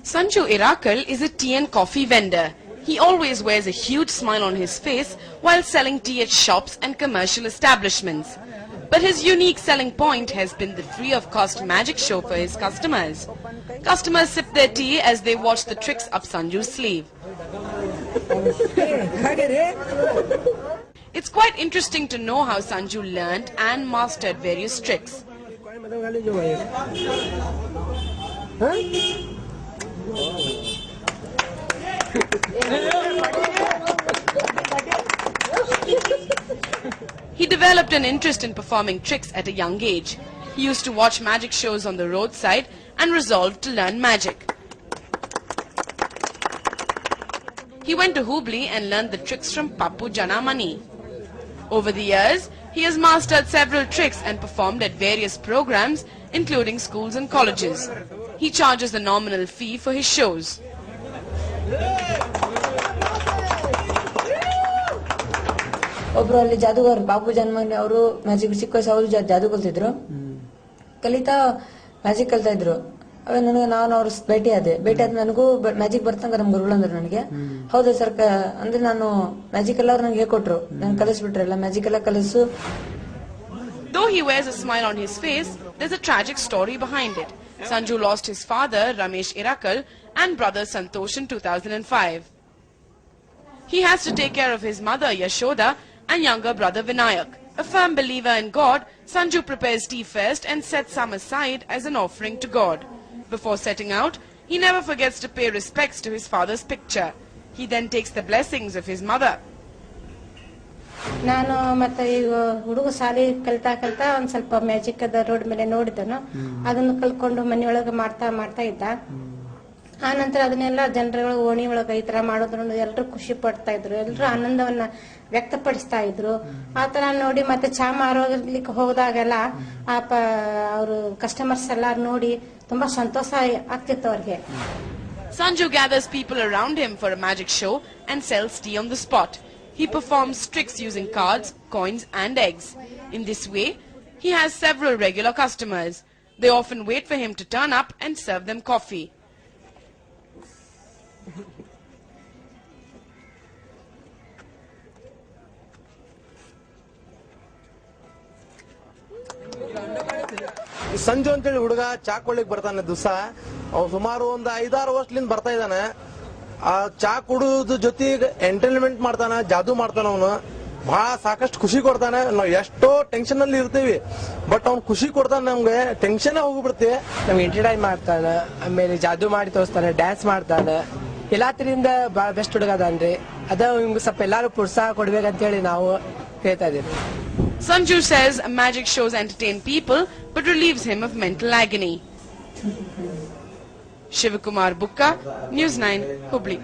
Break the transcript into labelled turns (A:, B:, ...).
A: Sanju Irakal is a tea and coffee vendor. He always wears a huge smile on his face while selling tea at shops and commercial establishments. But his unique selling point has been the free of cost magic show for his customers. Customers sip their tea as they watch the tricks up Sanju's sleeve. It's quite interesting to know how Sanju learned and mastered various tricks. He developed an interest in performing tricks at a young age. He used to watch magic shows on the roadside and resolved to learn magic. He went to Hubli and learned the tricks from Pappu Janamani. Over the years, he has mastered several tricks and performed at various programs, including schools and colleges. He charges a nominal fee for his shows.
B: ಒಬ್ರು ಅಲ್ಲಿ ಜಾದೂಗರ್ ಬಾಬು ಜನ್ಮನಿ ಅವರು magic ಚಿಕ್ಕ ವಯಸ್ಸು ಅವರು ಜಾದೂ ಕಲ್ತಿದ್ರು. ಕಲಿತಾ magic ಕಲ್ತಾ ಇದ್ರು. ಅವೇ ನನಗೆ ನಾನು ಅವ್ರ ಭೇಟಿ ಆದ ನನಗೂ ಮ್ಯಾಜಿಕ್ ಬರ್ತಂಗ ನಮ್ ಗುರುಗಳು ಅಂದ್ರು ನನಗೆ. ಹೌದಾ ಸರ್ ಅಂದ್ರೆ ನಾನು ಮ್ಯಾಜಿಕ್ ಎಲ್ಲ ಅವ್ರು ನಂಗೆ ಹೇಳ್ಕೊಟ್ರು. ನನ್ ಕಲಿಸ್ಬಿಟ್ರಲ್ಲ ಮ್ಯಾಜಿಕ್ ಎಲ್ಲ ಕಲಿಸು.
A: Though he wears a smile on his face, there's a tragic story behind it. Sanju lost his father, Ramesh Irakal, and brother Santosh in 2005. He has to take care of his mother, Yashoda, and younger brother Vinayak. A firm believer in God, Sanju prepares tea first and sets some aside as an offering to God. Before setting out, he never forgets to pay respects to his father's picture. He then takes the blessings of his mother.
C: ನಾನು ಮತ್ತೆ ಈಗ ಹುಡುಗ ಶಾಲೆ ಕಲ್ತಾ ಒಂದ್ ಸ್ವಲ್ಪ magic ಅದ road ಮೇಲೆ ನೋಡಿದನು. ಅದನ್ನು ಕಲ್ಕೊಂಡು ಮನೆಯೊಳಗೆ ಮಾಡ್ತಾ ಇದ್ದ. ಆ ನಂತರ ಅದನ್ನೆಲ್ಲ ಜನರುಗಳು ಓಣಿ ಒಳಗ ಈ ತರ ಮಾಡೋದ್ರ ಎಲ್ಲರೂ ಖುಷಿ ಪಡ್ತಾ ಇದ್ರು. ಎಲ್ಲರೂ ಆನಂದವನ್ನ ವ್ಯಕ್ತಪಡಿಸ್ತಾ ಇದ್ರು. ಆತರ ನೋಡಿ ಮತ್ತೆ ಚಾ ಮಾರೋಗ್ಲಿಕ್ಕೆ ಹೋದಾಗೆಲ್ಲ ಅವರು ಕಸ್ಟಮರ್ಸ್ ಎಲ್ಲ ನೋಡಿ ತುಂಬಾ ಸಂತೋಷ ಆಗ್ತಿತ್ತು ಅವ್ರಿಗೆ.
A: Sanju gathers people around him for a magic show and sells tea on the spot. He performs tricks using cards, coins and eggs. In this way, he has several regular customers. They often wait for him to turn up and serve them coffee.
D: Sanju ಅಂತೇಳಿ ಹುಡುಗ ಚಾ ಕೊಳ್ಳಿಕ್ ಬರ್ತಾನೆ ದಿವಸ. ಅವ್ನು ಸುಮಾರು ಒಂದು 5-6 ವರ್ಷದಿಂದ ಬರ್ತಾ ಇದ್ದಾನೆ. ಆ ಚಾ ಕುಡುದ ಜೊತೆಗೆ ಎಂಟರ್ಟೈನ್ಮೆಂಟ್ ಮಾಡ್ತಾನ, ಜಾದೂ ಮಾಡ್ತಾನ. ಅವನು ಬಹಳ ಸಾಕಷ್ಟು ಖುಷಿ ಕೊಡ್ತಾನೆ. ನಾವು ಎಷ್ಟೋ ಟೆನ್ಷನ್ ಅಲ್ಲಿ ಇರ್ತೀವಿ, ಬಟ್ ಅವ್ನು ಖುಷಿ ಕೊಡ್ತಾನೆ. ನಮ್ಗೆ ಟೆನ್ಷನ್ ಹೋಗ್ಬಿಡ್ತೀವಿ.
E: ನಮ್ಗೆ ಎಂಟರ್ಟೈನ್ ಮಾಡ್ತಾನೆ, ಆಮೇಲೆ ಜಾದೂ ಮಾಡಿ ತೋರಿಸ್ತಾನೆ, ಡ್ಯಾನ್ಸ್ ಮಾಡ್ತಾನೆ. ಎಲ್ಲಾದ್ರಿಂದ ಬಹಳ ಬೆಸ್ಟ್ ಹುಡುಗ ಅದಾನ್ರಿ. ಅದ ನಿಮ್ಗೆ ಸ್ವಲ್ಪ ಎಲ್ಲಾರು ಪ್ರೋತ್ಸಾಹ ಕೊಡ್ಬೇಕಂತ ಹೇಳಿ ನಾವು ಹೇಳ್ತಾ ಇದೀವಿ.
A: Sanju says magic shows entertain people but relieves him of mental agony. Shivakumar Bukka, News 9, Hubli.